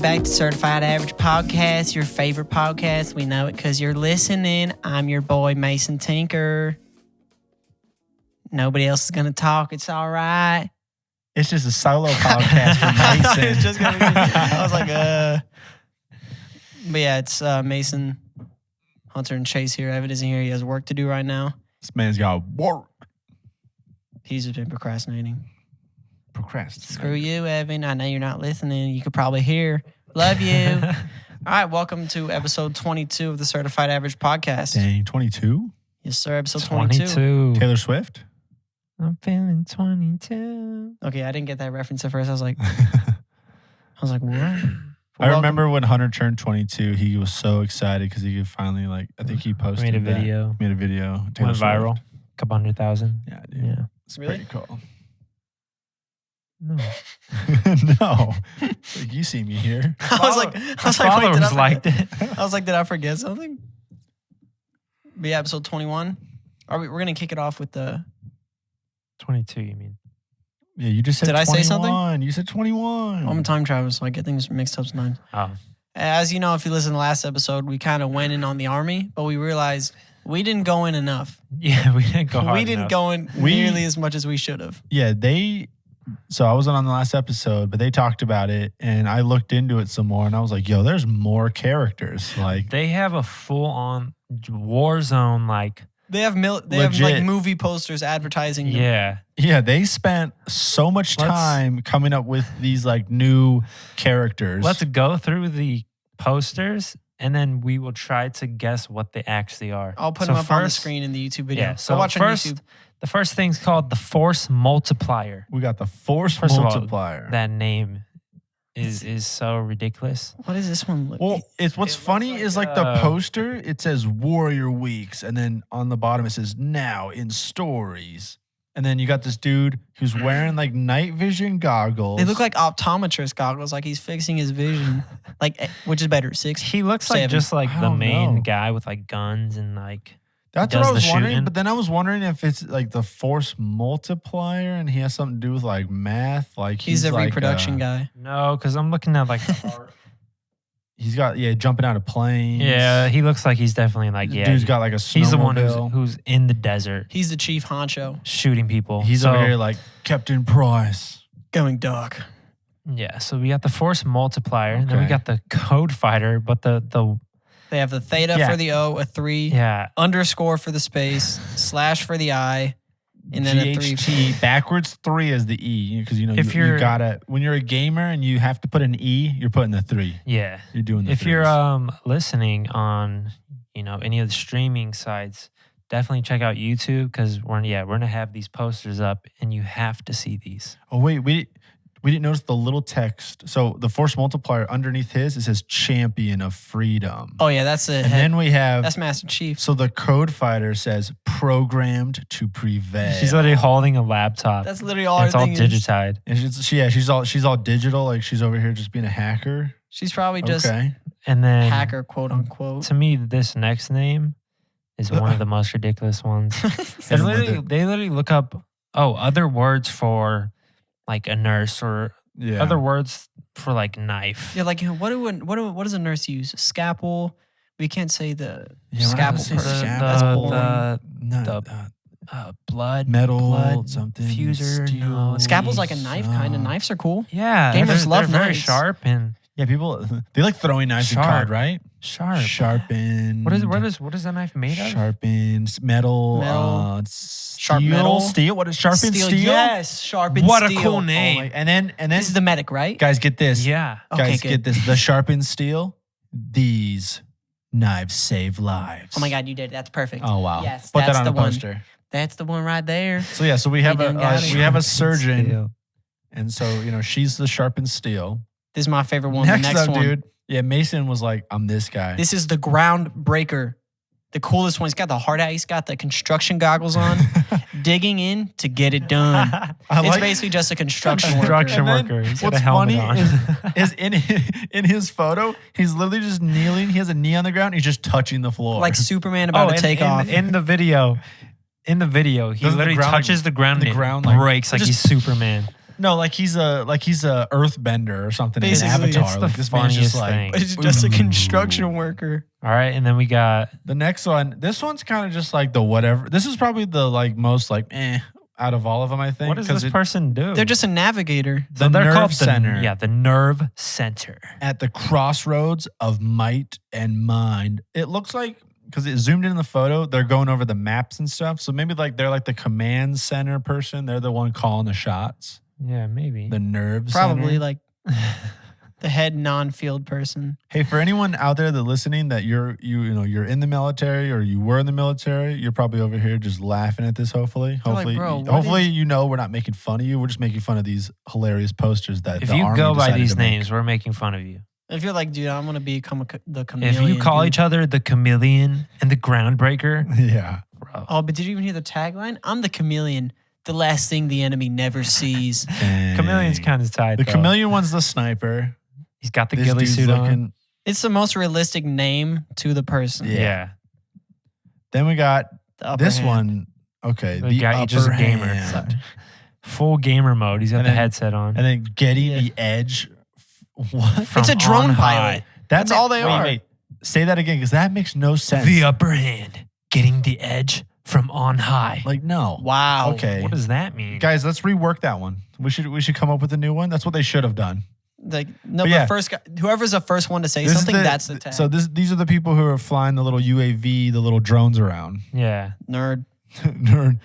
Welcome back to Certified Average Podcast, your favorite podcast. We know it because you're listening. I'm your boy, Mason Tinker. Nobody else is going to talk. It's all right. It's just a solo podcast for Mason. It's just gonna be, I was like, But yeah, it's Mason, Hunter, and Chase here. Evan isn't here. He has work to do right now. This man's got work. He's just been procrastinating. Procrastinating. Screw you, Evan. I know you're not listening. You could probably hear. Love you. All right, welcome to episode 22 of the Certified Average Podcast. Dang, 22? Yes, sir, episode 22. Taylor Swift? I'm feeling 22. Okay, I didn't get that reference at first. I was like, what? I remember when Hunter turned 22, he was so excited because he could finally, I think he posted Made a video. Taylor Went Swift. viral. Couple 100,000. Yeah, dude. Yeah. It's Really? pretty cool. No. No. Like, you see me here. I was like, wait, did Followers I liked forget? it. I was like, did I forget something? But yeah, episode 21. We're going to kick it off with the... 22, you mean? Yeah, you just said Did I 21. say something? You said 21. I'm a time traveler, so I get things mixed up sometimes. Oh. As you know, if you listen to the last episode, we kind of went in on the Army, but we realized we didn't go in enough. Yeah, we didn't go hard We didn't enough. go in nearly as much as we should have. Yeah, so I wasn't on the last episode, but they talked about it, and I looked into it some more, and I was like, yo, there's more characters. Like, They have a full-on war zone, They have Legit. movie posters advertising them. yeah. yeah, they spent so much time coming up with these new characters. Let's go through the posters, and then we will try to guess what they actually are. I'll put So them up on the first- screen in the YouTube video. Yeah, so Go watch on YouTube. the first thing's called the Force Multiplier. We got the Force First of all, Multiplier. That name is so ridiculous. What does this one look Well, it's what's It funny looks is like the poster, it says Warrior Weeks, and then on the bottom it says now in stories. And then you got this dude who's wearing night vision goggles. They look like optometrist goggles, like he's fixing his vision. Which is better, 6? He looks like 7. just I the don't main know. guy with guns and That's does what I was the wondering, shooting. but then I was wondering if it's the Force Multiplier and he has something to do with math. He's a reproduction guy. no, because I'm looking at the art. He's got jumping out of planes. Yeah, he looks like he's definitely Dude's got a snowmobile. he's the one who's in the desert He's the chief honcho. shooting people. He's so, over here Captain Price. Going dark. yeah. So we got the Force Multiplier, and then we Okay. got the Code Fighter, but the They have the theta Yeah. for the O, a 3, yeah. underscore for the space, slash for the I, and then a 3. GHT backwards 3 is the E because If you you're- gotta when you're a gamer and you have to put an E, you're putting the 3. Yeah. You're doing the If you're threes. listening on any of the streaming sites, definitely check out YouTube because we're gonna have these posters up and you have to see these. Oh wait, we didn't notice the little text. So the Force Multiplier underneath his it says Champion of Freedom. Oh, yeah, that's and then we have that's Master Chief. so the Code Fighter says Programmed to Prevail. She's literally holding a laptop. That's literally all it's her all thing is. digitized. And she's all digital. She's over here just being a hacker. She's probably just Okay. And then hacker, quote unquote. to me, this next name is one of the most ridiculous ones. They Hit 'em with it. literally look up other words for a nurse or Yeah. other words for knife. Yeah, what does a nurse use? Scalpel. We can't say the Yeah, we're not scalpel gonna say person. scalpel. That's The- boring. No, Blood metal blood something diffuser. steel, No, Scalpel's like a knife, kind of. uh, Knives are cool. Yeah, Gamers they're love very knives. sharp and Yeah, people they like throwing knives in Sharp. COD, right? sharp. Sharpened. What is that knife made of? Sharpened metal. Metal. Steel, metal. Steel. What is sharpened steel? Yes, sharpened What steel. a cool Oh name. my- and then This is the medic, right? guys get this. Yeah. Okay, Guys good. get this. The sharpened steel. These knives save lives. Oh my God, you did it. That's perfect. Oh wow. Yes, Put that that's on the a one. poster. That's the one right there. So yeah, so we have They done got it. we have a surgeon, Steel. and so she's the sharpened steel. This is my favorite one. Next the next up, one. dude. Yeah, Mason was like, "I'm this guy." This is the groundbreaker. The coolest one. He's got the hard hat. He's got the construction goggles on, digging in to get it done. I It's like- basically just a construction worker. Construction And then worker. He's got what's a helmet funny on. is in his photo, he's literally just kneeling. He has a knee on the ground. He's just touching the floor. Like Superman about to take off. In the video, he Doesn't the literally ground, touches the ground the and ground, it breaks like just- he's Superman. No, like he's a earthbender or something in Basically, Avatar. it's the Like this man's just funniest like thing. It's just a construction worker. All right, and then we got the next one. This one's kind of just like the whatever. This is probably the like most like out of all of them. I think. what does 'cause this person do? They're just a navigator. the they're nerve called center the nerve center. at the crossroads of might and mind. It looks like because it zoomed in the photo, they're going over the maps and stuff. So maybe like they're like the command center person. They're the one calling the shots. Yeah, maybe. The nerve Probably center. like the head non-field person. Hey, for anyone out there that listening that you're in the military or you were in the military, you're probably over here just laughing at this. Hopefully, They're like, hopefully, "Bro, what hopefully, is-" we're not making fun of you. We're just making fun of these hilarious posters that if the you Army go by decided these to make. names, we're making fun of you. If you're like, dude, I'm gonna become the If chameleon. you call dude. each other the chameleon and the groundbreaker, Yeah, bro. Oh, but did you even hear the tagline? I'm the chameleon, the last thing the enemy never sees. Chameleon's Dang. kind of tied. The though. chameleon one's the sniper. He's got the This ghillie dude's suit on. looking. It's the most realistic name to the person. Yeah. Yeah. Then we got The upper this hand. one. Okay, The the guy, upper he's just a gamer. hand. Full gamer mode. He's got And the then- headset on. And then getting Yeah. the edge. What? From It's a drone on pilot. high. That's all they are. Wait. Say that again because that makes no sense. The upper hand. Getting the edge from on high. Like no. Wow. Okay. What does that mean? Guys, let's rework that one. We should come up with a new one. That's what they should have done. Like no, But but yeah. first guy, whoever's the first one to say This is something, that's the tag. So these are the people who are flying the little UAV, the little drones around. Yeah. Nerd. Nerd.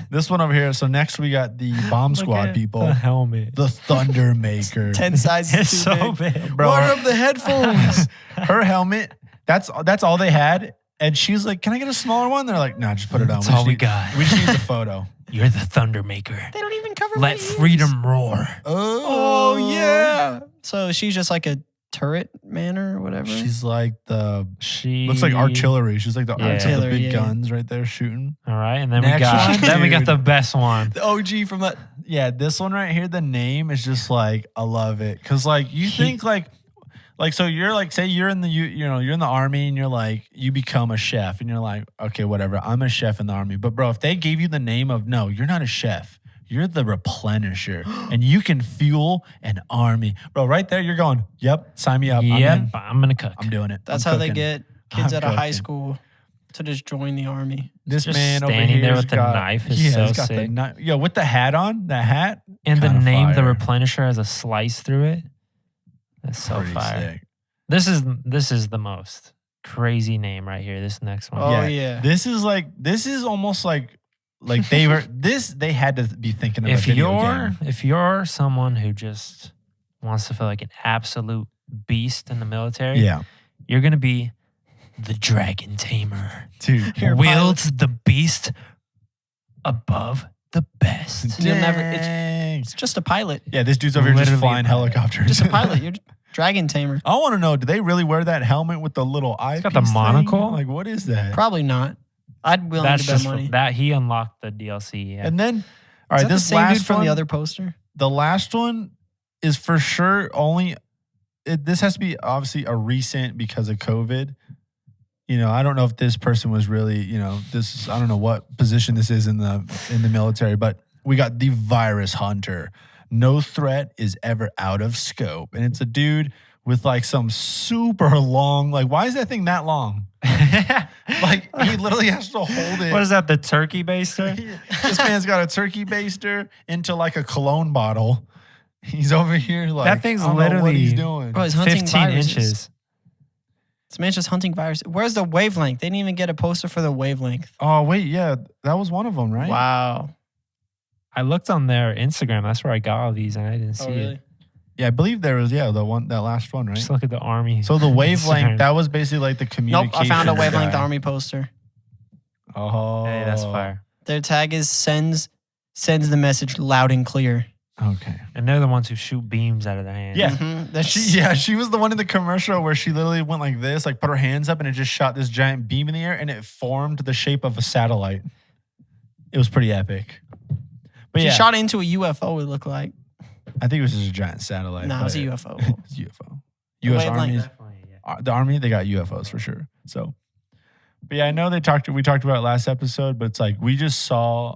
This one over here. So next we got the bomb Look squad at people, The helmet. the Thunder Maker. 10 sizes It's too so big. big. Bro, What up the headphones? her helmet. That's all they had. And she's like, "Can I get a smaller one?" They're like, "No, just put it on." That's just all we need- got. We just need the photo. You're the Thunder Maker. They don't even cover Let my ears. freedom roar. Oh yeah. So she's just like a turret man or whatever. She's like the She looks like artillery. She's like the Yeah. arts of the Artillery, big yeah. guns right there shooting. All right, and then Next we got one, then we got dude. the best one. the OG from that. Yeah, this one right here, the name is just like I love it because like you think like so you're like say you're in the you're in the army and you're like you become a chef and you're like okay whatever I'm a chef in the army but bro if they gave you the name of no you're not a chef you're the replenisher and you can fuel an army bro right there you're going yep sign me up Yep, I'm gonna cook. I'm doing it That's I'm how they cooking. get kids I'm out of high cooking. school to just join the army. This Just man over standing here there with the knife is so he's got the sick. knife. Yo, with the hat on, that hat, And the kinda name, the fire. replenisher, has a slice through it. That's so Pretty fire. sick. This is the most crazy name right here. This next one. Oh yeah. This is almost like they were they had to be thinking of a video game. If you're someone who just wants to feel like an absolute beast in the military, Yeah, you're gonna be the dragon tamer. dude. Here, Wields the beast above the best. You'll never- Dang. It's just a pilot. Yeah, this dude's over here just Literally flying a pilot. helicopters. Just a pilot. You're dragon tamer. I want to know, do they really wear that helmet with the little eye? got the monocle? Like, what is that? Probably not. I'd willing That's to bet just money. that he unlocked the DLC. Yeah. And then, all Is right, that this the same last dude from one, the other poster? the last one is for sure only. This has to be obviously a recent because of COVID. You know, I don't know if this person was really, this. I don't know what position this is in the military, but we got the virus hunter. No threat is ever out of scope, and it's a dude with like some super long. Like, why is that thing that long? Like, he literally has to hold it. What is that? The turkey baster? This man's got a turkey baster into like a cologne bottle. He's over here like That thing's I don't know what literally he's doing. Bro, he's hunting 15 viruses. inches. This man's just hunting viruses. Where's the wavelength? They didn't even get a poster for the wavelength. Oh wait, yeah, that was one of them, right? Wow. I looked on their Instagram. That's where I got all these, and I didn't see it. Yeah, I believe there was that last one, right? Just look at the army. So the wavelength Instagram. that was basically like the communication. Nope, I found a wavelength guy. army poster. Oh, Hey, that's fire. Their tag is sends the message loud and clear. Okay. And they're the ones who shoot beams out of their hands. Yeah. Mhm. That's She was the one in the commercial where she literally went like this, like put her hands up and it just shot this giant beam in the air and it formed the shape of a satellite. It was pretty epic. But She yeah, shot into a UFO, it looked like. I think it was just a giant satellite. No, it was a but UFO. It's UFO. U.S. wavelength. Army, Definitely, yeah. the Army, they got UFOs for sure. So, but yeah, I know we talked about it last episode, but it's like we just saw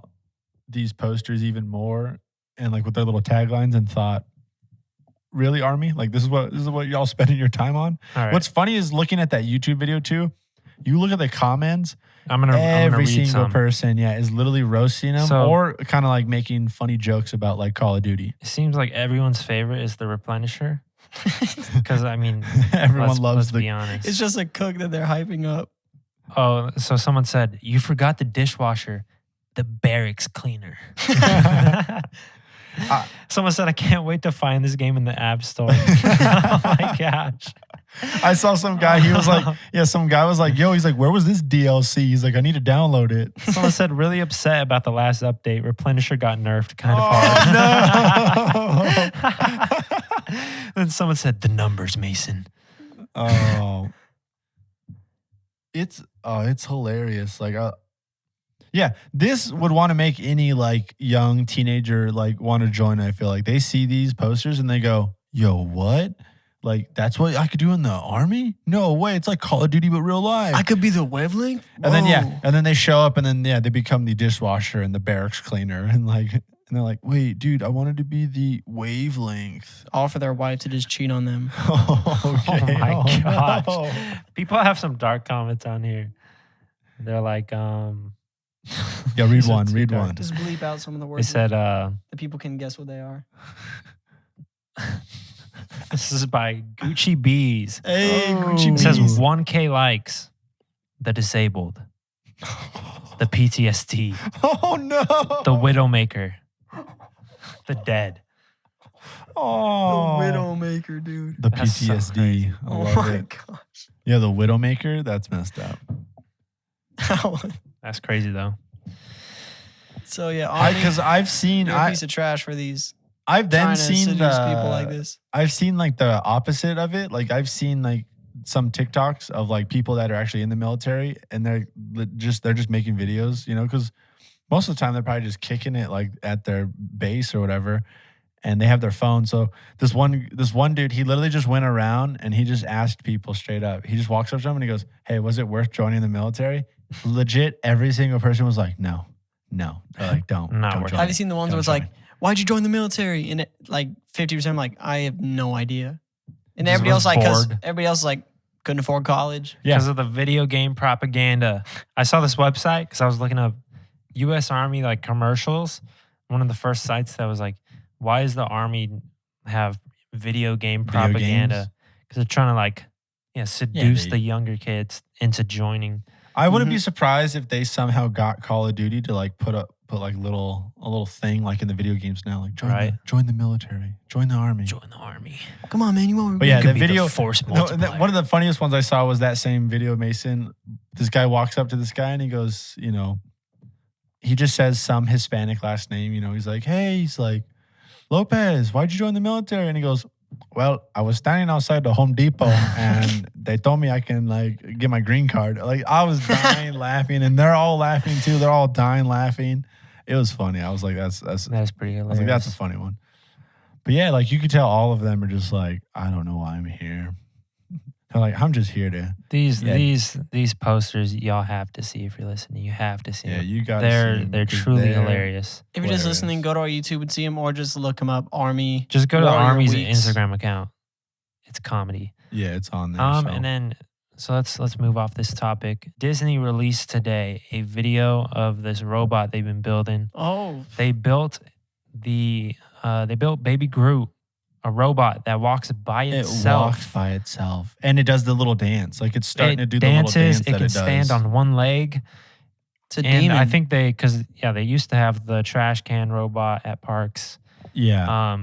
these posters even more, and like with their little taglines and thought, really, Army? Like this is what y'all spending your time on? All right. What's funny is looking at that YouTube video too. You look at the comments. I'm gonna Every read single some. person, is literally roasting them So- or kind of like making funny jokes about like Call of Duty. It seems like everyone's favorite is the replenisher. Because I mean, Everyone loves let's the. be honest. It's just a cook that they're hyping up. Oh, so someone said you forgot the dishwasher, the barracks cleaner. Someone said I can't wait to find this game in the App Store. Oh my gosh. I saw some guy. He was like, some guy was like, yo, he's like, where was this DLC? He's like, I need to download it. Someone said really upset about the last update. Replenisher got nerfed kind of hard. No. Then someone said the numbers, Mason. Oh, it's hilarious. Like, this would want to make any like young teenager like want to join. I feel like they see these posters and they go, yo, what? Like, that's what I could do in the Army? No way. It's like Call of Duty, but real life. I could be the wavelength? And then they show up and then, they become the dishwasher and the barracks cleaner. And they're like, wait, dude, I wanted to be the wavelength. All for their wife to just cheat on them. Okay. Oh my gosh. no. People have some dark comments on here. They're like, Yeah, read one. Read one. Just bleep out some of the they words said, that people can guess what they are. this is by Gucci Bees. Hey, Gucci It Bees. says 1K likes. The disabled. The PTSD. Oh, no. The Widowmaker. The dead. Oh. The Widowmaker, dude. The That's so PTSD. crazy. I Oh love my it. gosh. Yeah, the Widowmaker. That's messed up. That's crazy though. So yeah, Because I've seen, you're a piece of trash for these. I've then Trying to seen seduce people like this. I've seen like the opposite of it. Like I've seen like some TikToks of like people that are actually in the military and they're just making videos, because most of the time they're probably just kicking it like at their base or whatever, and they have their phone. So this one dude, he literally just went around and he just asked people straight up. He just walks up to them and he goes, "Hey, was it worth joining the military?" Legit, every single person was like, "No." They're like, "Don't." Not don't worth join Have it. you seen the ones Don't where it's join like, why'd you join the military? And like 50%, I'm like, I have no idea. And Just everybody else was like, because bored. everybody else is like, couldn't afford college. Yeah. Because of the video game propaganda. I saw this website because I was looking up U.S. Army like commercials. One of the first sites that was like, why does the Army have video game Video propaganda? games? Because they're trying to like seduce they- the younger kids into joining. I wouldn't be Mhm. surprised if they somehow got Call of Duty to like put like a little thing like in the video games now, like join the military, join the Army. Join the Army. Come on, man. You want But yeah, You could the be video. force No, multiplier. one of the funniest ones I saw was that same video, Mason. This guy walks up to this guy and he goes, he just says some Hispanic last name. He's like, hey, he's like, Lopez, why'd you join the military? And he goes, well, I was standing outside the Home Depot and they told me I can like get my green card. Like I was dying laughing and they're all laughing too. They're all dying laughing. It was funny. I was like, that's That's pretty I hilarious. was like, that's a funny one. But yeah, like you could tell all of them are just like, I don't know why I'm here. They're like, I'm just here to. These Yeah. these posters y'all have to see if you're listening. You have to see Yeah, them. you got. They're truly hilarious. If you're just Hilarious. listening, go to our YouTube and see them, or just look them up. Army. Just go to Warrior Army's Weeks. Instagram account. It's comedy. Yeah, it's on there. And then so let's move off this topic. Disney released today a video of this robot they've been building. Oh, They built Baby Groot, a robot that walks by it itself. walks by itself, and it does the little dance. Like it's starting It to do dances. the little dance It that can it does. stand on one leg. it's a And demon. I think they used to have the trash can robot at parks. Yeah,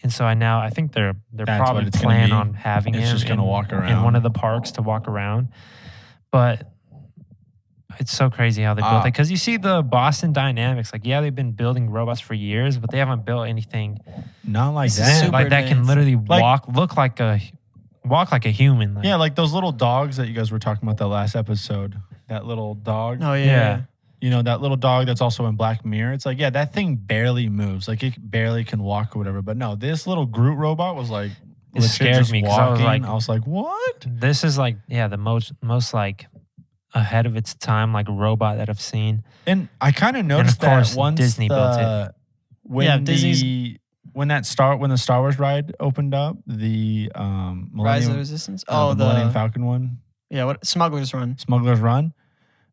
And so I think they're That's what probably it's gonna plan be. on having It's him just gonna walk in around. one of the parks to walk around. But it's so crazy how they built it, because you see the Boston Dynamics. Like, yeah, they've been building robots for years, but they haven't built anything not like This is that. super like that can advanced. literally Like- walk like a human. Like, Yeah, like those little dogs that you guys were talking about that last episode. That little dog. Oh yeah. Yeah. That little dog that's also in Black Mirror. It's like, yeah, that thing barely moves. Like it barely can walk or whatever. But no, this little Groot robot was like, It legit scared just me 'cause I was walking. like- I was like, what? This is like the most like ahead of its time like robot that I've seen. And I kind of noticed of course, that once Disney built it. when Disney's- when the Star Wars ride opened up, the Rise of the Millennium Resistance. the Millennium Falcon one, what Smuggler's Run. Smuggler's Run,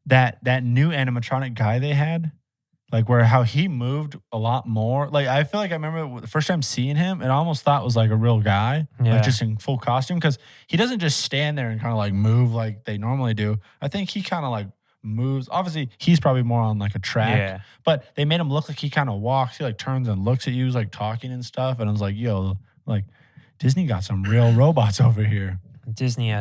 that new animatronic guy they had, like where how he moved a lot more. Like I feel like I remember the first time seeing him, and I almost thought it was like a real guy, Yeah. like just in full costume, because he doesn't just stand there and kind of like move like they normally do. I think he kind of like moves. Obviously, he's probably more on like a track, Yeah. but they made him look like he kind of walks. He like turns and looks at you, like talking and stuff. And I was like, yo, like Disney got some real robots over here. Disney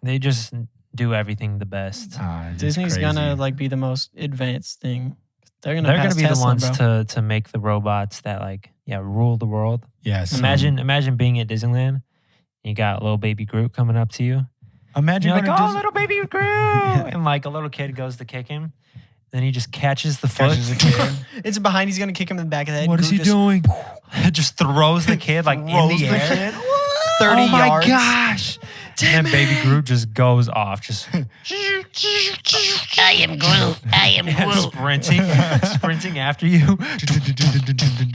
they just do everything the best. It's Disney's crazy. gonna like be the most advanced thing. They're They're gonna gonna be Tesla, the ones bro. to make the robots that like rule the world. Yes. Imagine being at Disneyland. You got little baby Groot coming up to you. Imagine You're like, going to oh, little baby Groot, and like a little kid goes to kick him, then he just catches the foot. catches a kid. It's behind. He's gonna kick him in the back of the head. What is Groot he just doing? just throws the kid like in Throws the the air. kid. 30 oh my yards. gosh! And then baby Groot just goes off, just I am Groot. I am Groot. sprinting after you.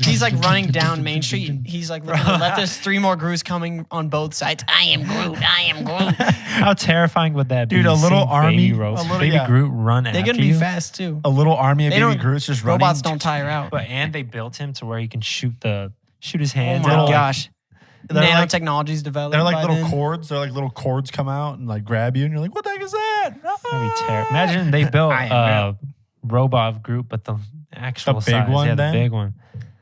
He's like running down Main Street. And he's like looking to the left. There's 3 more Groots coming on both sides. I am Groot. I am Groot. How terrifying would that be? Dude, a little seeing army- baby, a little- baby yeah. Groot run They're after gonna be you. fast too. A little army of They baby don't- Groots just running. Robots don't tire out. But and they built him to where he can shoot his Oh hands. my out. gosh. They're like- Nanotechnology's developed. They're like by little then. cords. They're like little cords come out and like grab you, and you're like, "What the heck is that?" That'd be terrible. Imagine they built I am a robot of Groot, but the actual The big size. one Yeah, then? the big one.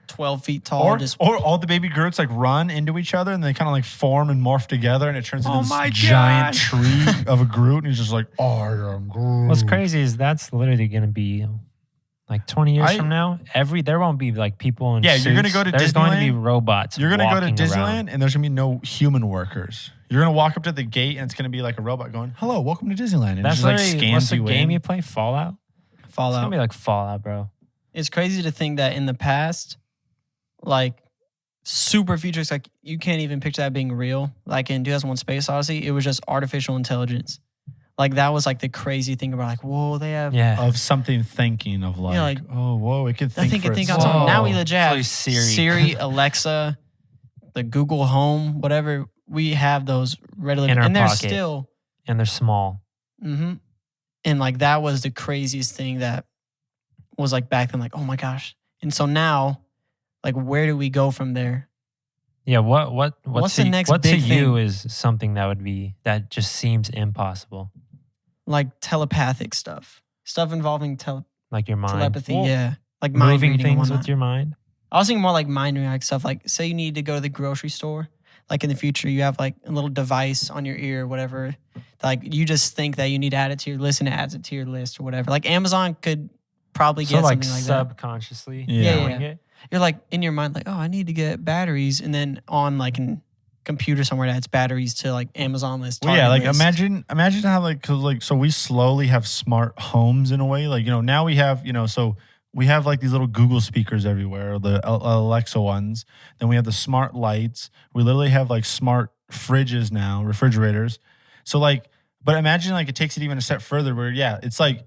12 feet tall. Or, just or all the baby Groots like run into each other and they kind of like form and morph together, and it turns into Oh this my giant God. tree of a Groot, and he's just like, "I am Groot." What's crazy is that's literally going to be like 20 years I- from now. There won't be like people in Yeah, you're gonna suits. go to There's going to be Disneyland. robots. You're gonna go to walking Disneyland, around. and there's gonna be no human workers. You're gonna walk up to the gate, and it's gonna be like a robot going, "Hello, welcome to Disneyland." And it That's just like literally scans what's the you game in. you play? Fallout. It's gonna Fallout. be like Fallout, bro. It's crazy to think that in the past, like super futures, like you can't even picture that being real. Like in 2001 Space Odyssey, it was just artificial intelligence. Like that was like the crazy thing about like, whoa, they have Yeah. Of something thinking of like, like, oh, whoa, it could that think thing for could think on itself. its own. Now we Whoa. legit It's have like Siri. Siri, Alexa, the Google Home, whatever. We have those readily, In our and they're pocket. still. And they're small. Mm-hmm. And like that was the craziest thing that was like back then, like, oh my gosh. And so now, like, where do we go from there? Yeah. What's What's to, the next what to big you thing? is something that just seems impossible. Like telepathic stuff involving Like your mind. telepathy. Well, Yeah. Like mind moving reading and things whatnot. with your mind. I was thinking more like mind reading, like stuff like, say you need to go to the grocery store. Like in the future, you have like a little device on your ear or whatever. Like you just think that you need to add it to your list and it adds it to your list or whatever. Like Amazon could probably So get like something like that. subconsciously. Yeah. knowing Yeah. it. You're like in your mind, like, oh, I need to get batteries. And then on like a computer somewhere that adds batteries to like Amazon list. Well, yeah, Target like list. imagine how like, cause like, so we slowly have smart homes in a way. Like, now we have, so we have like these little Google speakers everywhere, the Alexa ones. Then we have the smart lights. We literally have like smart fridges now, refrigerators. So like, but imagine like it takes it even a step further where, yeah, it's like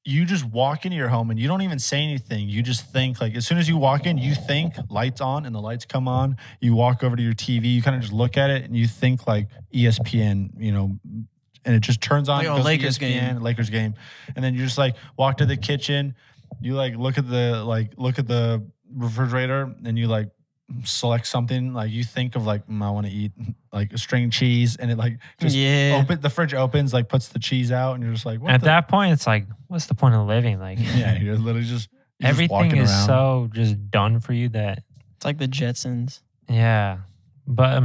you just walk into your home and you don't even say anything. You just think like, as soon as you walk in, you think lights on and the lights come on. You walk over to your TV, you kind of just look at it and you think like ESPN, and it just turns on. Like, it oh, goes to Lakers ESPN, game. Lakers game. And then you just like walk to the kitchen. You like look at the refrigerator and you like select something. Like you think of like, I want to eat like a string cheese, and it like just yeah. the fridge opens, like puts the cheese out, and you're just like, what At the? that point, it's like, what's the point of living? Like Yeah, you're literally just you're just everything walking is around. so just done for you that It's like the Jetsons. yeah. But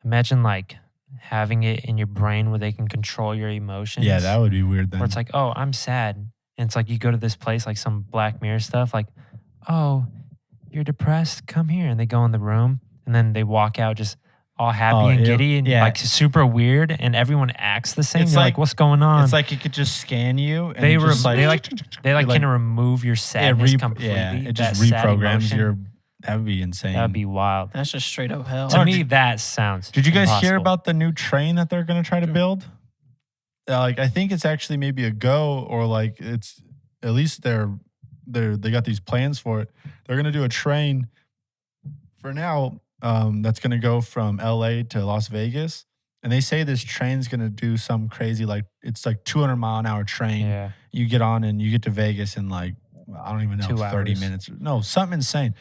imagine like having it in your brain where they can control your emotions. Yeah, that would be weird then. Where it's like, oh, I'm sad. And it's like you go to this place, like some Black Mirror stuff, like, oh, you're depressed, come here. And they go in the room and then they walk out just all happy Oh, and ew. giddy and Yeah. like super weird, and everyone acts the same. It's You're like, like- what's going on? it's like it could just scan you. And They it just they you're kind of remove your sadness completely. Yeah, it just that sad reprograms emotion. your. That would be insane. That'd be wild. That's just straight up hell. To Oh, me, that sounds. Did you guys hear impossible. about the new train that they're going to try to build? Like, I think it's actually maybe a go, or like it's at least they're they got these plans for it. They're gonna do a train for now that's gonna go from LA to Las Vegas. And they say this train's gonna do some crazy, like it's like 200-mile-an-hour train. Yeah. You get on and you get to Vegas in like, I don't even know, 2 30 hours. minutes. No, something insane.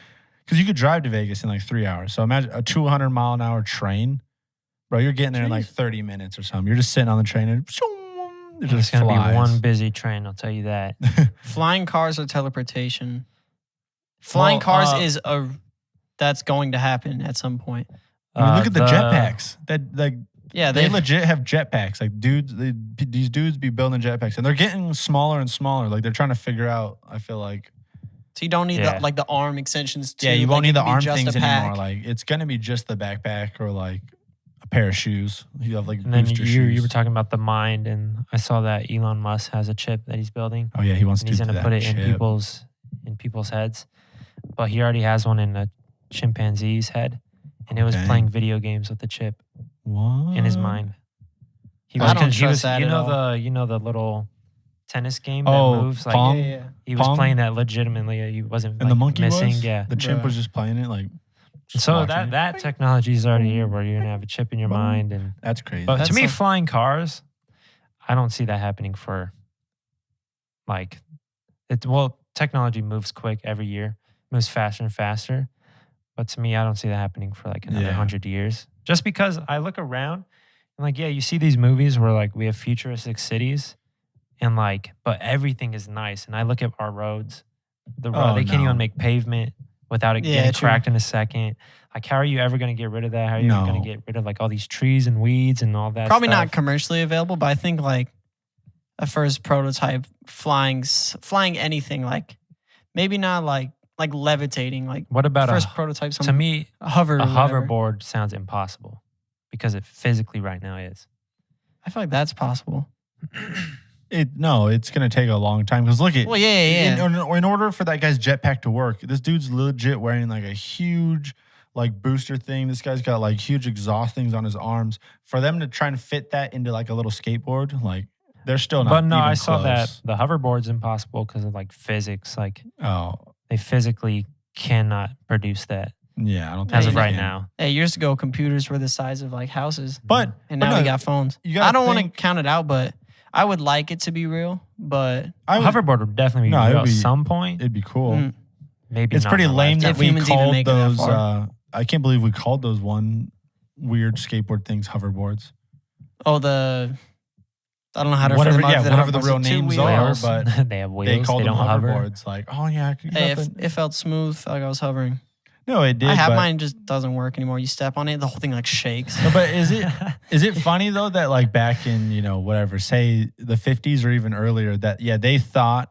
Because you could drive to Vegas in like 3 hours. So imagine a 200-mile-an-hour train. Bro, you're getting there in like 30 minutes or something. You're just sitting on the train and it It's just gonna flies. be one busy train. I'll tell you that. Flying cars or teleportation? Flying Well, cars that's going to happen at some point. I mean, look at the jetpacks. Yeah, They legit have jetpacks. Like these dudes be building jetpacks, and they're getting smaller and smaller. Like they're trying to figure out. I feel like So you don't need Yeah. the arm extensions too. you won't need it the can be arm just things a pack. anymore. Like it's gonna be just the backpack or like a pair of shoes. You have like And then booster you shoes. were talking about the mind, and I saw that Elon Musk has a chip that he's building. Oh yeah, he wants And to he's do gonna that put it chip. in people's heads. But he already has one in a chimpanzee's head, and it was Okay. playing video games with the chip What? in his mind. He I was, don't he was trust that you at know all. the little tennis game that Oh, moves like Pong? Yeah. he was Pong? playing that legitimately. He wasn't And the like, monkey missing. was. Yeah. The chimp Bruh. was just playing it. Like just So watching it. that technology is already here, where you're gonna have a chip in your Boom. mind, and That's crazy. but That's to me, like- flying cars, I don't see that happening for like it. Well, technology moves quick every year, moves faster and faster. But to me, I don't see that happening for like another Yeah. 100 years. Just because I look around and like, yeah, you see these movies where like we have futuristic cities and like, but everything is nice. And I look at our roads, Oh, they can't no. even make pavement without it Yeah, getting true. cracked in a second. Like, how are you ever going to get rid of that? How are you No. going to get rid of like all these trees and weeds and all that Probably stuff? not commercially available, but I think like a first prototype flying anything, like maybe not like levitating, like What about first a, prototype to something me, a hover a or whatever. hoverboard sounds impossible because it physically right now is. I feel like that's possible. It's gonna take a long time because look at Well, yeah. In order for that guy's jetpack to work, this dude's legit wearing like a huge like booster thing. This guy's got like huge exhaust things on his arms. For them to try and fit that into like a little skateboard, like they're still not. But no, even I saw that close. the hoverboard's impossible because of like physics. Like Oh they physically cannot produce that yeah, I don't think as they of right can. now. Hey, years ago, computers were the size of like houses, But and but now no, we got phones. you gotta I don't want to think- count it out, but I would like it to be real. But I A would, hoverboard would definitely be No, it real would at be- some point. it'd be cool. mm, Maybe It's not pretty in a lame that If we humans even called make it that those. far. I can't believe we called those one weird skateboard things hoverboards. oh, I don't know how to Whatever, frame yeah, whatever the real names are, Wheels. but they have wheels. they called them don't hover. hoverboards. Like, oh yeah, Hey, it felt smooth. Felt like I was hovering. no, it did. I have but, mine, just doesn't work anymore. You step on it, the whole thing like shakes. No, but is it funny though that like back in whatever, say the 50s or even earlier, that they thought,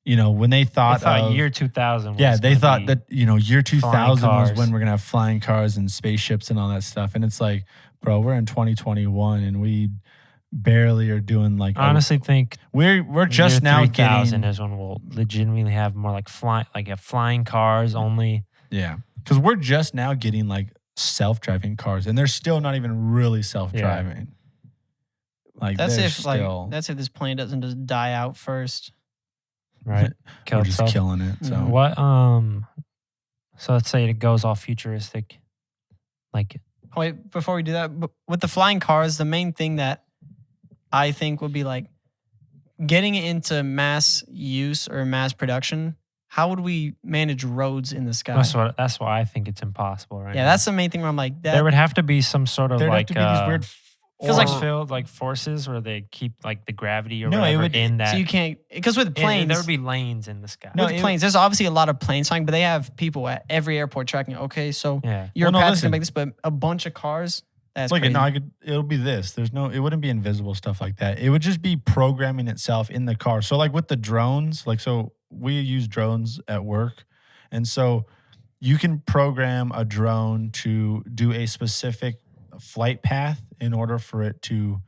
when they I thought thought of, year 2000 was they gonna thought be- that year 2000 was cars. when we're gonna have flying cars and spaceships and all that stuff, and it's like, bro, we're in 2021 and we barely are doing like I honestly think we're just year now 3000 getting is when we'll legitimately have more like flying cars only. yeah, because we're just now getting like self-driving cars, and they're still not even really self-driving. Like That's they're if still, that's if this plane doesn't just die out first. Right. Kill we're just itself. killing it. So Mhm. What so let's say it goes all futuristic. Like Wait, before we do that, with the flying cars, the main thing that I think would be like getting it into mass use or mass production. How would we manage roads in the sky? that's why I think it's impossible right Yeah, now. that's the main thing where I'm like, that, There would have to be some sort of there'd like have to be these weird Feels like- force field like forces where they keep like the gravity or No, it whatever would- in that. so you can't, because with and planes, there would be lanes in the sky. No, with it- planes, there's obviously a lot of planes flying, but they have people at every airport tracking. Okay, so Yeah. your Well, no, path's listen. gonna make this, but a bunch of cars. That's Look, crazy. no, it'll be this. It wouldn't be invisible stuff like that. It would just be programming itself in the car. So like with the drones, like so we use drones at work, and so you can program a drone to do a specific flight path in order for it to,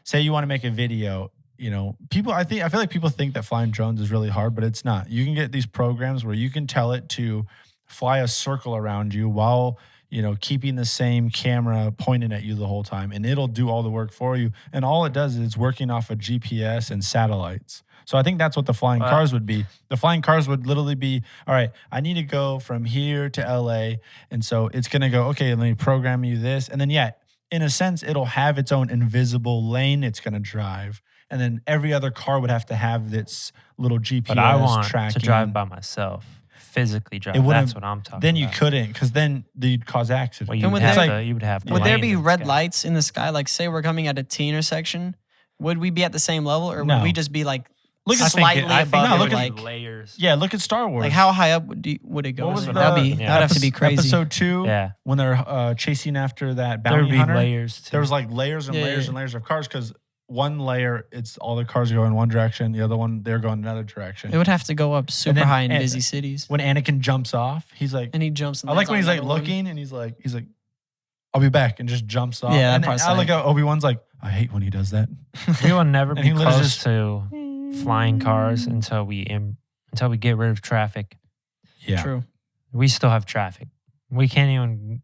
say you want to make a video. I feel like people think that flying drones is really hard, but it's not. You can get these programs where you can tell it to fly a circle around you while keeping the same camera pointed at you the whole time, and it'll do all the work for you. And all it does is it's working off of GPS and satellites. So I think that's what the flying Wow. cars would be. The flying cars would literally be, all right, I need to go from here to LA. And so it's going to go, okay, let me program you this. And then, yeah, in a sense, it'll have its own invisible lane it's going to drive. And then every other car would have to have this little GPS But I want tracking. to drive by myself, physically drive. It wouldn't- That's what I'm talking Then about. you couldn't, because then you'd cause accidents. Well, you And would would have there- to. You would have to. Would there land be in the red sky. lights in the sky? Like, say we're coming at a T intersection, would we be at the same level, or No. would we just be like Look at- slightly I think above? no, it, look at- like, layers. Yeah, look at Star Wars. like how high up would it go? What was the- that'd yeah. that'd have to be crazy. Episode 2, Yeah, when they're chasing after that there would bounty be hunter. layers. Too. There was like layers and Yeah, layers yeah. and layers of cars because one layer, it's all the cars go in one direction. The other one, they're going another direction. It would have to go up super then- high in and- busy cities, When Anakin jumps off, he's like, and he jumps. And I like lands when on he's like another one. looking and he's like, I'll be back, and just jumps off. Yeah, that and part's I like sick. how Obi-Wan's like, I hate when he does that. we will never And be he literally close just- to flying cars until we get rid of traffic. Yeah, True. We still have traffic. We can't even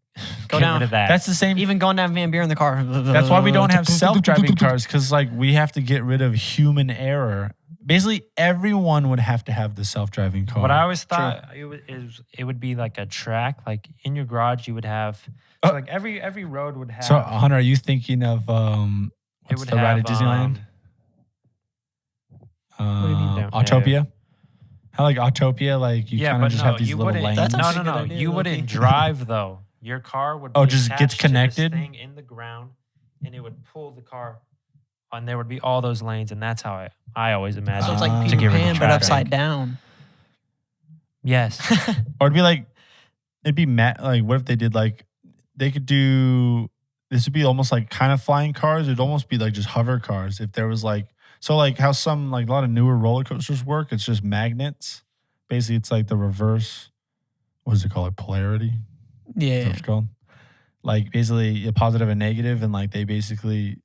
Go get down. rid of that. that's the same. Even going down Van Buren in the car. That's why we don't have self-driving cars, because like we have to get rid of human error. Basically, everyone would have to have the self-driving car. What I always thought it would be like a track. Like in your garage, you would have so like every road would have. So, Hunter, are you thinking of it what's would the ride have at Disneyland? do you mean don't- Autopia. How like Autopia, like you yeah, kind but of just no, have these you little wouldn't. lanes. That's No, actually no, a good no. idea, You low-key. wouldn't drive though. Your car would. Oh, be just gets attached to this connected? thing in the ground, and it would pull the car, and there would be all those lanes, and that's how I always imagined. So it's Ah. like to Peter get rid of Pan, but traffic. upside down. Yes. Or it'd be like, like what if they did like, they could do, this would be almost like kind of flying cars. It'd almost be like just hover cars. If there was like, so like how some, like a lot of newer roller coasters work, it's just magnets. Basically, it's like the reverse, what does it call it? Polarity? Is that Yeah. what it's called? Like basically a positive and negative, and like they basically,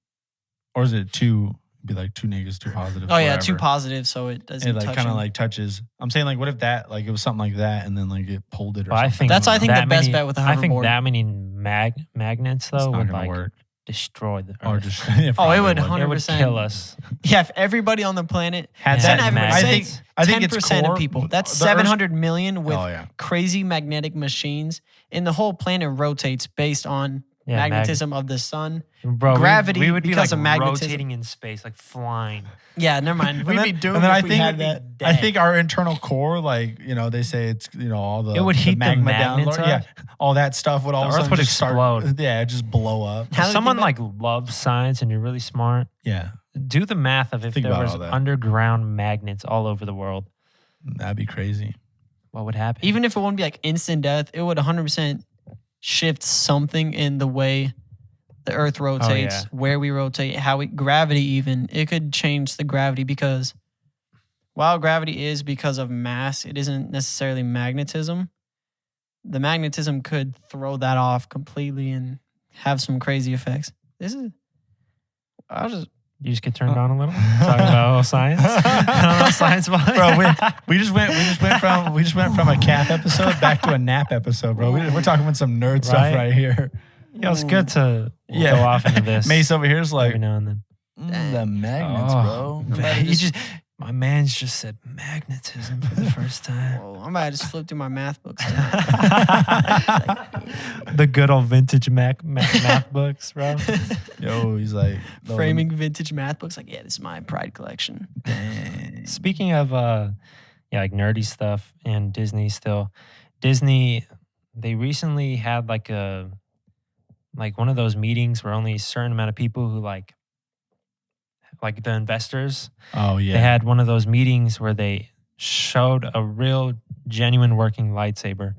or is it two, be like two negatives, two positives? Oh yeah, too whatever. positive, so it doesn't And it like touch kind of him. like touches. I'm saying like, what if that, like it was something like that, and then like it pulled it or But I something? think That's, I think, the that best many- bet with a I think hoverboard. that many magnets It's though not would gonna like work. destroy the Or Earth. just Oh, it would It would 100%. kill us. Yeah, if everybody on the planet had Ten that. mag- I think. I think it's 10% core, of people. That's the Earth's- 700 million with Oh yeah. crazy magnetic machines, and the whole planet rotates based on Yeah, magnetism of the sun. Bro, Gravity we would be because like of magnetism. rotating in space, like flying. Yeah, never mind. We'd And be then- doomed and then if I we think had we'd that. be I dead. think our internal core, like they say, it's all the It would the heat the magma down magnets lower. Yeah, up. all that stuff would all The of a Earth sudden would just explode. Start, yeah, just blow up. How If do you someone think like loves science and you're really smart, Yeah, do the math of if Think there about was all that. underground magnets all over the world, that'd be crazy. what would happen? Even if it wouldn't be like instant death, it would 100% shift something in the way the Earth rotates, yeah. where we rotate, gravity even. It could change the gravity, because while gravity is because of mass, it isn't necessarily magnetism. The magnetism could throw that off completely and have some crazy effects. you just get turned on a little. Talking about science, science, Bro, we just went from a cap episode back to a nap episode, bro. We're talking about some nerd stuff Right? right here. Yeah, it's good to Yeah. go off into this Mace over here is like every now and then. the magnets, Oh, bro. man, my man's just said magnetism for the first time. Whoa, I'm about to just flip through my math books. The good old vintage math books, bro. Yo, he's like Framing vintage math books. Like, yeah, this is my pride collection. Dang. Speaking of like nerdy stuff and Disney still. Disney, they recently had like one of those meetings where only a certain amount of people who like the investors, Oh yeah. they had one of those meetings where they showed a real genuine working lightsaber.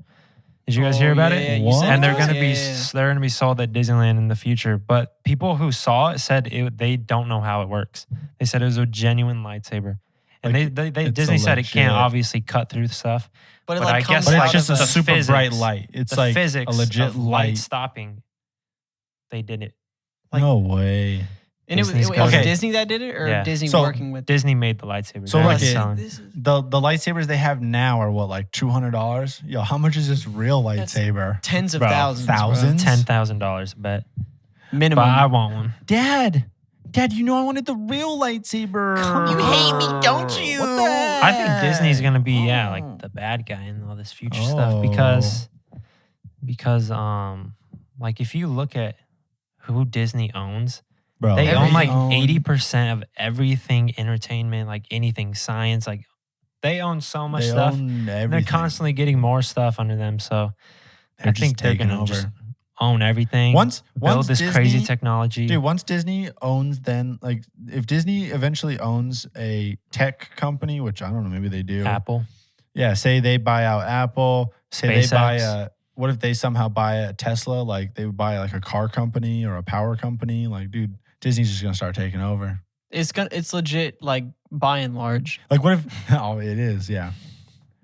Did you guys hear about yeah, it? you What? said And they're that. gonna be Yeah. they're gonna be sold at Disneyland in the future. But people who saw it said they don't know how it works. They said it was a genuine lightsaber, and Like, they it's Disney a said it can't legit- obviously cut through stuff. But it But like I comes guess But out it's just a of the super physics- bright light. It's The like physics a legit of light light. stopping. They did it. No way. And it Disney's was got it. Disney that did it, or Yeah. Disney So, working with Disney made the lightsaber. So, They're like, selling. This is The lightsabers they have now are what, like $200? Yo, how much is this real That's- lightsaber? tens of Bro, thousands. bro. thousands? $10,000, but Minimum. I want one. Dad, Dad, you know I wanted the real lightsaber. You hate me, don't you? What the heck? I think Disney's gonna be like the bad guy in all this future stuff because like if you look at who Disney owns, Bro, they own like own- 80% of everything entertainment, like anything science, like they own so much they stuff. own And they're everything. constantly getting more stuff under them. So They're I just think they're taking gonna over. just own everything. Once build this crazy Disney- technology. Dude, once Disney owns, then like if Disney eventually owns a tech company, which I don't know, maybe they do. Apple. Yeah, say they buy out Apple. Say they buy SpaceX. a. What if they somehow buy a Tesla? Like they would buy like a car company or a power company. Like, dude, Disney's just gonna start taking over. It's legit, like, by and large. Like, what if? Oh, it is. Yeah,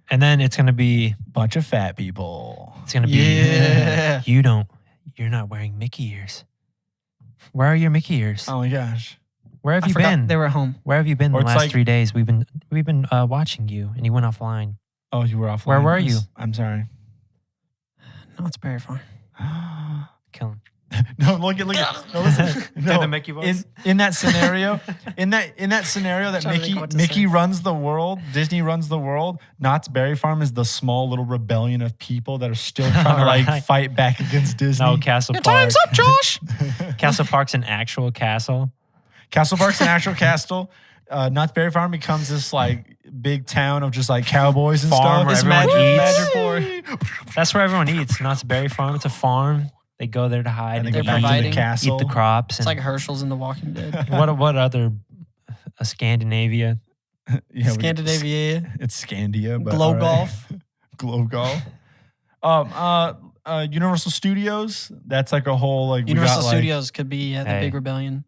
And then it's gonna be bunch of fat people. Yeah. You're not wearing Mickey ears. Where are your Mickey ears? Oh my gosh. Where have I you forgot been? they were at home. Where have you been the Or it's last like- 3 days? We've been watching you, and you went offline. Oh, you were offline. Where were you? I'm sorry. No, it's very far. Kill him. No, look at. No, listen. No, the Mickey voice? in that scenario, in that scenario that Trying to think Mickey what to Mickey say. runs the world, Disney runs the world. Knott's Berry Farm is the small little rebellion of people that are still trying to like Right. fight back against Disney. No, Castle Park. Time's up, Josh. Castle Park's an actual castle. Castle Park's an actual castle. Knott's Berry Farm becomes this like big town of just like cowboys and Farm where stuff. everyone Woo! eats. That's where everyone eats. Knott's Berry Farm. It's a farm. They go there to hide And and, they They're go back to the providing- castle. eat the crops. It's And like Herschel's in The Walking Dead. what other Scandinavia? Yeah, Scandinavia. It's Scandia, but Glow all right. Golf. Glow Golf. Universal Studios. That's like a whole like Universal we got, Studios could be the Hey. big rebellion.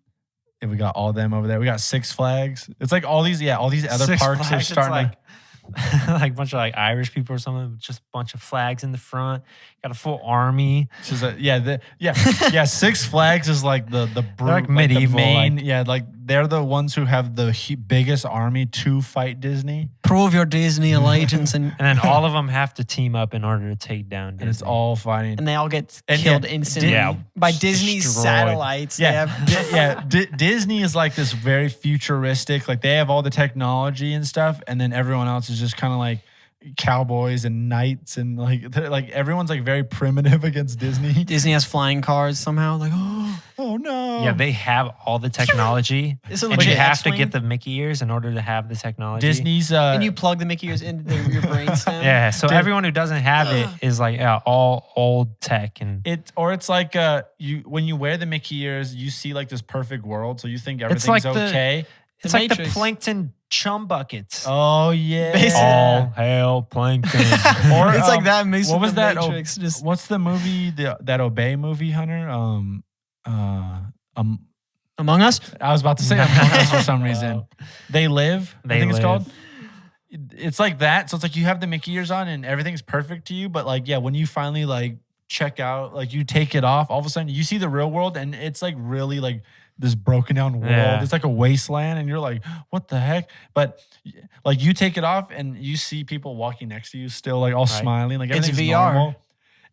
Like, we got all them over there. We got Six Flags. It's like all these other Six parks are Flags, it's starting. like, like a bunch of like Irish people or something, with just a bunch of flags in the front. Got a full army. Six Flags is like the like medieval, the main, like- like they're the ones who have the biggest army to fight Disney, Prove your Disney allegiance, and And then all of them have to team up in order to take down Disney. and it's all fighting. and they all get And killed yeah, instantly yeah, by Disney's destroyed. satellites. They have- Disney is like this very futuristic. Like they have all the technology and stuff, and then everyone else is just kind of like cowboys and knights, and like they're, like everyone's like very primitive against Disney. Disney has flying cars somehow. Like, Oh no! Yeah, they have all the technology. it's a And legit you have to X-Wing. get the Mickey ears in order to have the technology. Disney's And you plug the Mickey ears into your brainstem. Yeah, so Dude. everyone who doesn't have it is like all old tech and it's like you when you wear the Mickey ears, you see like this perfect world, so you think everything's like the- okay. it's like the Matrix. plankton chum buckets. Oh yeah. Basically. All hail plankton. Or, It's like that mixed what with was the that? Matrix. Just What's the movie? That Obey movie, Hunter? Among Us. I was about to say Among Us for some reason. They Live. I They think it's Live. called. It's like that. So it's like you have the Mickey ears on and everything's perfect to you, but like yeah, when you finally like check out, like you take it off, all of a sudden you see the real world and it's like really like this broken down world. Yeah. It's like a wasteland and you're like, what the heck? But like you take it off and you see people walking next to you still like all Right. smiling, like It's everything's VR. normal.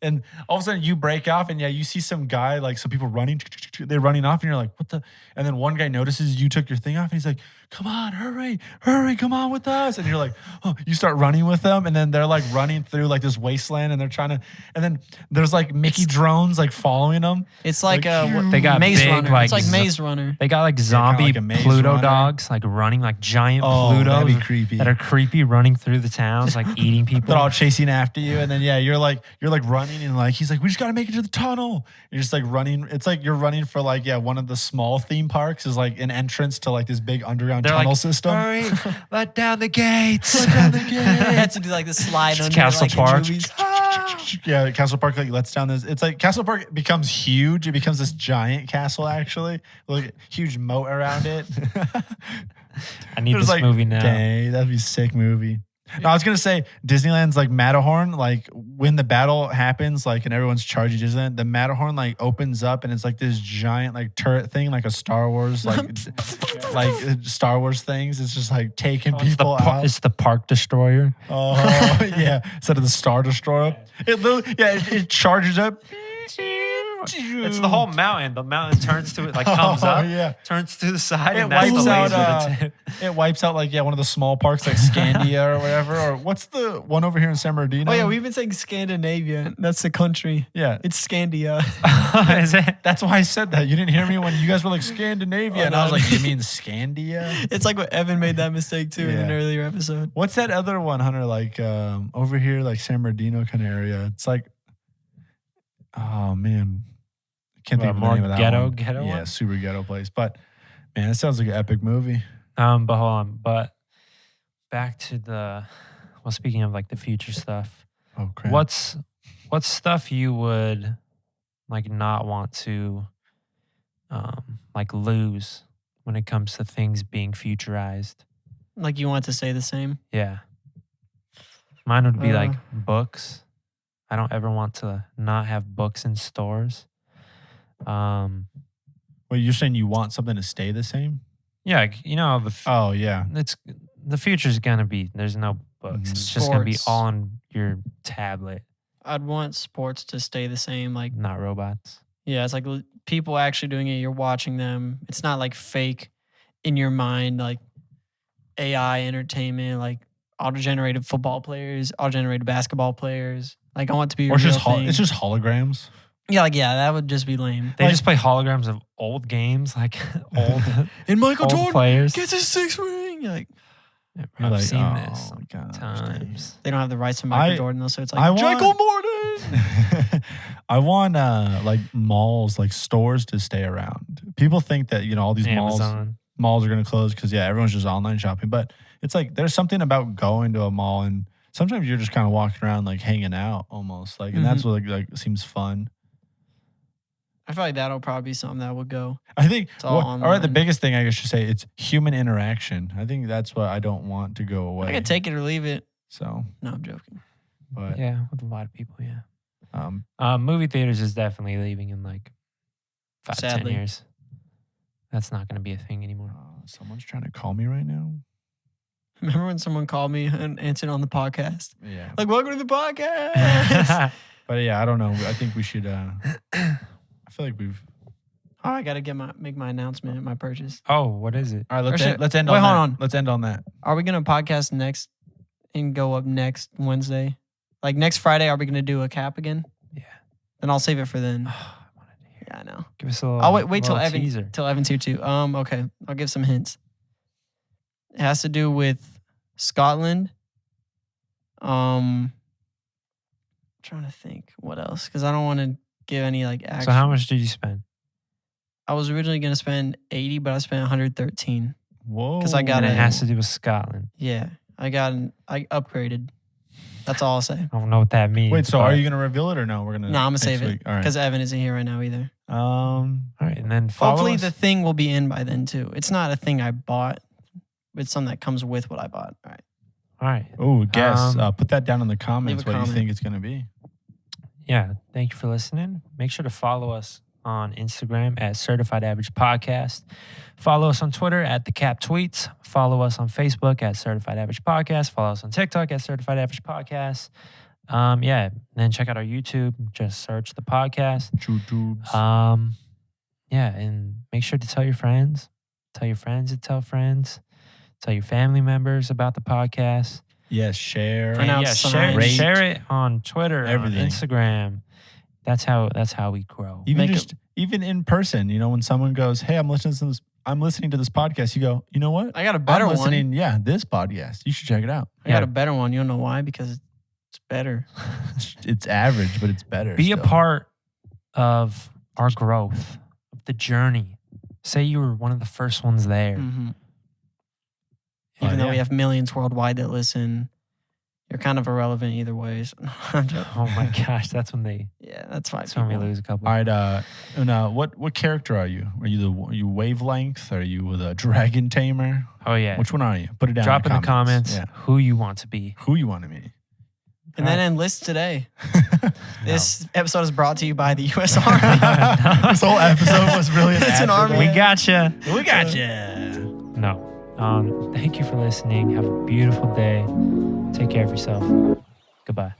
And all of a sudden you break off and yeah, you see some guy, like some people running, they're running off and you're like, what the? And then one guy notices you took your thing off and he's like, come on, hurry, come on with us. And you're like, oh, you start running with them. And then they're like running through like this wasteland and they're trying to, and then there's like Mickey drones like following them. It's like They got Maze big, Runner. like, It's like zo- Maze Runner. They got like kinda zombie like a Maze Pluto Runner. dogs, like running like giant Oh, that'd Plutos be creepy. that are creepy, running through the towns, like eating people. They're all chasing after you. And then, yeah, you're like running and like, he's like, we just got to make it to the tunnel. You're just like running. It's like you're running for like, yeah, one of the small theme parks is like an entrance to like this big underground They're tunnel like, system. hurry, let down the gates. Down the They gate. had to do like the slide under Castle like, in Park. movies. Yeah, Castle Park like lets down this. It's like Castle Park becomes huge. It becomes this giant castle actually, like huge moat around it. I need There's this like, movie now. Dang, that'd be a sick movie. No, I was gonna say Disneyland's like Matterhorn. Like when the battle happens, like and everyone's charging Disneyland, the Matterhorn like opens up and it's like this giant like turret thing, like a Star Wars like Star Wars things. It's just like taking people out. It's the park destroyer. Oh yeah, instead of the Star Destroyer, it charges up. It's the whole mountain. The mountain turns to it, like comes up, Yeah. turns to the side, It and that's the wipes out, laser. The tip. It wipes out like one of the small parks like Scandia or whatever. Or what's the one over here in San Bernardino? Oh yeah, we've been saying Scandinavia. That's the country. yeah. It's Scandia. Is it? That's why I said that. You didn't hear me when you guys were like Scandinavia, Oh, and I was no. like, "You mean Scandia?" It's like what Evan made that mistake too in an Yeah. earlier episode. What's that other one, Hunter? Like over here, like San Bernardino kind of area. It's like, oh man, I can't think of the More name of that ghetto, one. ghetto Yeah, one? super ghetto place. But man, it sounds like an epic movie. But hold on. But back to the. Well, speaking of like the future stuff, Oh crap! what's stuff you would like not want to like lose when it comes to things being futurized? Like you want to say the same. Yeah. Mine would be like Uh. books. I don't ever want to not have books in stores. Well, you're saying you want something to stay the same? Yeah, like, you know, Oh yeah. it's the future's gonna be there's no books. Mhm. It's just gonna be Sports. all on your tablet, I'd want sports to stay the same. Like not robots. yeah, it's like people actually doing it. You're watching them. It's not like fake in your mind, like AI entertainment, like auto-generated football players, auto-generated basketball players. Like I want it to be a Or it's real just thing. it's just holograms. yeah, like yeah, that would just be lame. They Like- just play holograms of old games, like old And Michael old Jordan players. gets his 6th ring. You're like I've You're like, seen oh, this gosh, times. they don't have the rights to Michael I- Jordan though, so it's I like want- Jacob Morton. I want like malls, like stores to stay around. People think that all these Amazon. malls are going to close because everyone's just online shopping. But it's like there's something about going to a mall and sometimes you're just kind of walking around like hanging out almost like, and that's what like seems fun. I feel like that'll probably be something that would go. I think, It's all or the online. biggest thing I guess should say, it's human interaction. I think that's what I don't want to go away. I could take it or leave it. So, No, I'm joking. but Yeah, with a lot of people, yeah. um, Movie theaters is definitely leaving in like 5 to 10 Sadly. years. That's not going to be a thing anymore. someone's trying to call me right now. Remember when someone called me and answered on the podcast? Yeah. Like, welcome to the podcast. But yeah, I don't know. I think we should. I feel like we've. Oh, I gotta make my announcement, my purchase. Oh, what is it? All right, let's Or end, should- let's end wait, on hold that. on. Let's end on that. Are we gonna podcast next and go up next Wednesday? Like next Friday, are we gonna do a cap again? Yeah. Then I'll save it for then. I wanted to hear. Yeah, I know. Give us a little. I'll wait till little Evan teaser. till Evan's here too. Okay, I'll give some hints. It has to do with Scotland. Trying to think what else because I don't want to give any like action. So how much did you spend? I was originally gonna spend 80, but I spent 113. Whoa. 'Cause I got And it a- has to do with Scotland. Yeah, I upgraded. That's all I'll say. I don't know what that means. Wait, so but- are you gonna reveal it or no? We're gonna. No, I'm gonna next save it week. All right. because Evan isn't here right now either. All right, and then follow Hopefully, us. the thing will be in by then too. It's not a thing I bought. It's something that comes with what I bought. All right. All right. Oh, guess. Um, Put that down in the comments. leave a What do you comment. think it's gonna be? Yeah. Thank you for listening. Make sure to follow us on Instagram at Certified Average Podcast. Follow us on Twitter at The Cap Tweets. Follow us on Facebook at Certified Average Podcast. Follow us on TikTok at Certified Average Podcast. Yeah. Then check out our YouTube. Just search the podcast. YouTubes. Yeah, and make sure to tell your friends. Tell your friends to tell friends. Tell your family members about the podcast. Yes, share. Print out And yeah, signs. share it on Twitter, Everything. on Instagram. That's how we grow. Even Make just even in person, when someone goes, "Hey, I'm listening to this podcast," you go, "You know what? I got a better I'm one. listening. Yeah, this podcast. You should check it out. I got Yeah. a better one. You know why? Because it's better. It's average, but it's better. Be a still. part of our growth, of the journey. Say you were one of the first ones there. Mhm. Oh, Even though yeah. we have millions worldwide that listen, you're kind of irrelevant either way. So, I'm joking. Oh my gosh, that's when That's why. that's when we people- lose a couple. All right, Una, what character are you? Are you wavelength? Are you the dragon tamer? Oh yeah. Which one are you? Put it down. Drop in the comments Yeah. who you want to be. Who you want to be? And then enlist today. This episode is brought to you by the U.S. Army. This whole episode was really an It's an ad for army. We that. gotcha. We got you. No. Thank you for listening. Have a beautiful day. Take care of yourself. Goodbye.